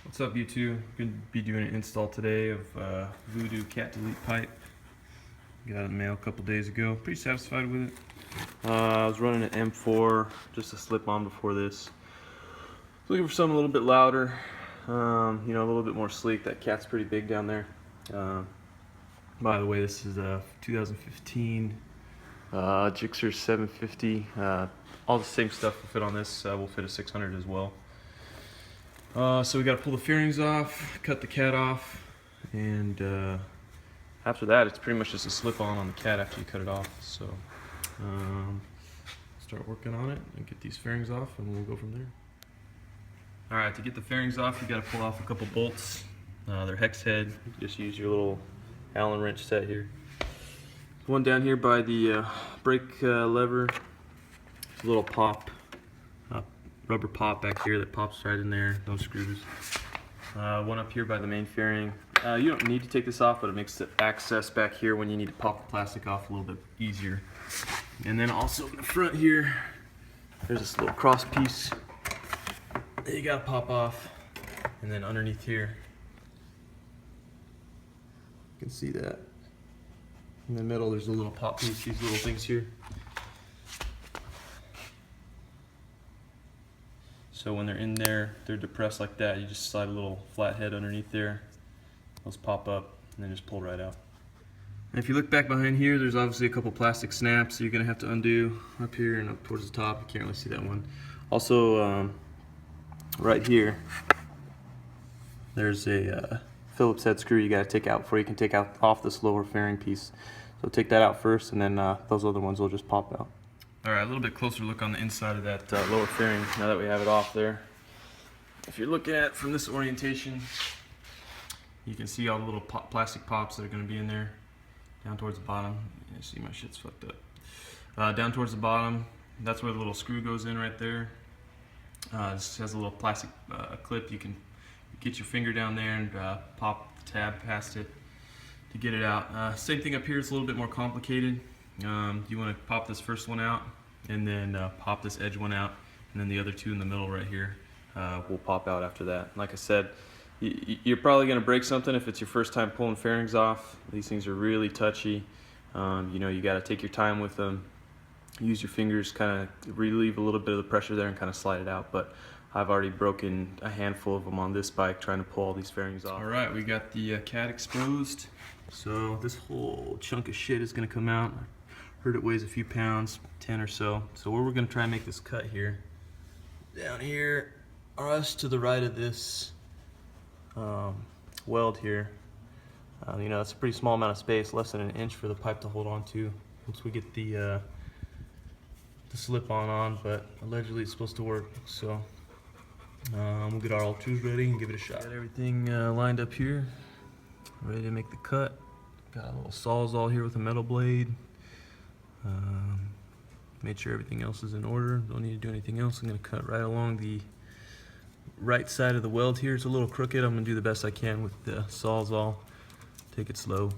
What's up, YouTube? Going to be doing an install today of Voodoo cat delete pipe. Got it in the mail a couple days ago. Pretty satisfied with it. I was running an M4, just a slip-on before this. Looking for something a little bit louder, you know, a little bit more sleek. That cat's pretty big down there. By the way, this is a 2015 gsxr 750. All the same stuff will fit on this. Will fit a 600 as well. So we got to pull the fairings off, cut the cat off, and after that it's pretty much just a slip-on the cat after you cut it off. So start working on it and get these fairings off, and we'll go from there. Alright, to get the fairings off, you got to pull off a couple bolts. They're hex head. You just use your little Allen wrench set here. One down here by the brake lever. There's a little pop. Rubber pop back here that pops right in there, no screws. One up here by the main fairing. You don't need to take this off, but it makes the access back here when you need to pop the plastic off a little bit easier. And then also in the front here, there's this little cross piece that you gotta pop off. And then underneath here, you can see that. In the middle, there's a little pop piece, these little things here. So when they're in there, they're depressed like that. You just slide a little flat head underneath there. Those pop up and then just pull right out. And if you look back behind here, there's obviously a couple plastic snaps you're gonna have to undo up here and up towards the top. You can't really see that one. Also, right here, there's a Phillips head screw you gotta take out before you can take off this lower fairing piece. So take that out first, and then those other ones will just pop out. Alright, a little bit closer look on the inside of that lower fairing now that we have it off there. If you're looking at it from this orientation, you can see all the little plastic pops that are going to be in there. Down towards the bottom. You see my shit's fucked up. Down towards the bottom, that's where the little screw goes in right there. This has a little plastic clip. You can get your finger down there and pop the tab past it to get it out. Same thing up here, it's a little bit more complicated. You want to pop this first one out, and then pop this edge one out, and then the other two in the middle right here will pop out after that. Like I said, you're probably going to break something if it's your first time pulling fairings off. These things are really touchy. You know, you got to take your time with them. Use your fingers, kind of relieve a little bit of the pressure there and kind of slide it out. But I've already broken a handful of them on this bike trying to pull all these fairings off. All right, we got the cat exposed. So this whole chunk of shit is going to come out. Heard it weighs a few pounds, 10 or so. So where we're going to try and make this cut here, down here, or us to the right of this weld here. You know, it's a pretty small amount of space, less than an inch for the pipe to hold on to once we get the slip-on on, but allegedly it's supposed to work. So we'll get our all tools ready and give it a shot. Got everything lined up here, ready to make the cut. Got a little sawzall here with a metal blade. Made sure everything else is in order. Don't need to do anything else. I'm going to cut right along the right side of the weld here. It's a little crooked. I'm going to do the best I can with the sawzall. Take it slow.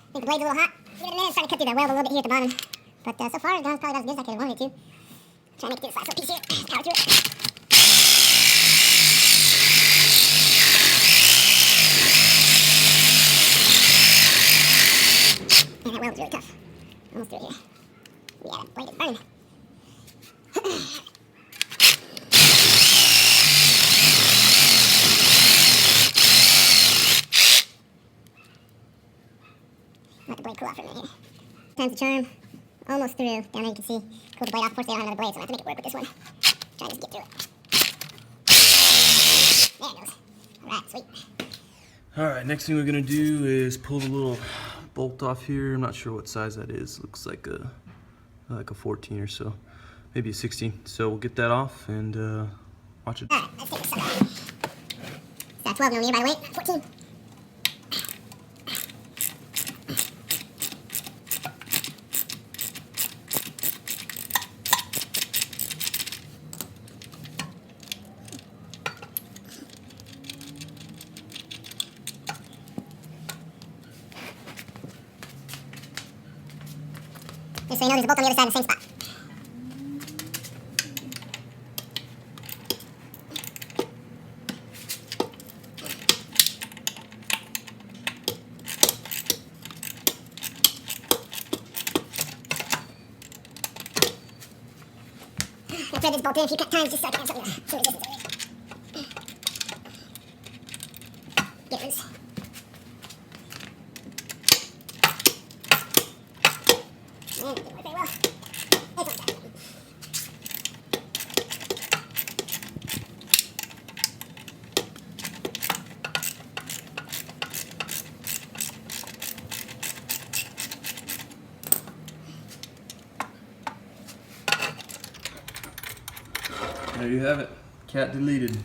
I think the blade's a little hot. Give it a minute, it's starting to cut through that weld a little bit here at the bottom. But so far, it's done probably about as good as I could have wanted it to. Try and make it through this last little piece here. Power through it. Man, that weld is really tough. Almost through it here. Yeah, that blade is burning. Let the blade cool off for a minute here. Time's the charm. Almost through. Down there you can see. Cool the blade off. Unfortunately, I don't have another blade, so I have to make it work with this one. Try to just get through it. There it goes. Alright, sweet. Alright, next thing we're gonna do is pull the little bolt off here. I'm not sure what size that is. Looks like a 14 or so. Maybe a 16. So we'll get that off and watch it. Alright, let's take this sucker out. Is that 12 millimeter by the way? 14. Just so you know, there's a bolt on the other side in the same spot. I'll thread this bolt in a few times just so I can have some resistance over it. Get it loose. And it didn't work very well. It's on time. There you have it. Cat deleted.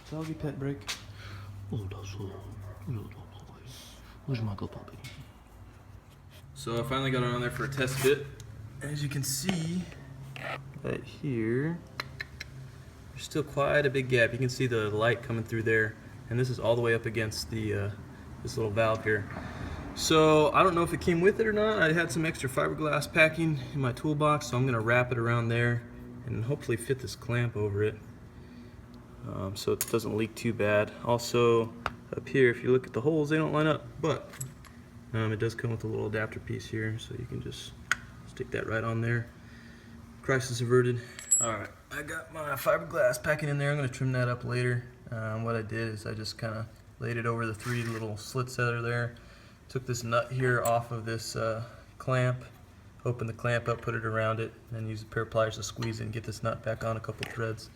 Doggy pet break. Where's my good puppy? So I finally got it on there for a test fit. As you can see, right here, there's still quite a big gap. You can see the light coming through there, and this is all the way up against the this little valve here. So I don't know if it came with it or not. I had some extra fiberglass packing in my toolbox, so I'm gonna wrap it around there and hopefully fit this clamp over it so it doesn't leak too bad. Also up here, if you look at the holes, they don't line up, but it does come with a little adapter piece here, so you can just stick that right on there. Crisis averted. Alright, I got my fiberglass packing in there. I'm going to trim that up later. What I did is I just kind of laid it over the 3 little slits that are there. Took this nut here off of this clamp, opened the clamp up, put it around it, and then use a pair of pliers to squeeze it and get this nut back on a couple threads.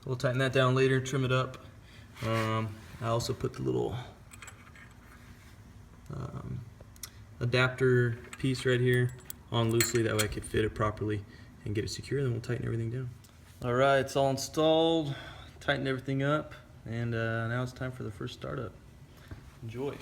We'll tighten that down later, trim it up. I also put the little adapter piece right here on loosely, that way I could fit it properly and get it secure, and then we'll tighten everything down. Alright, it's all installed, tightened everything up, and now it's time for the first startup. Enjoy.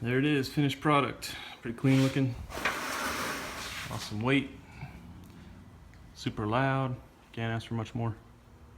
There it is, finished product. Pretty clean looking. Awesome weight. Super loud. Can't ask for much more.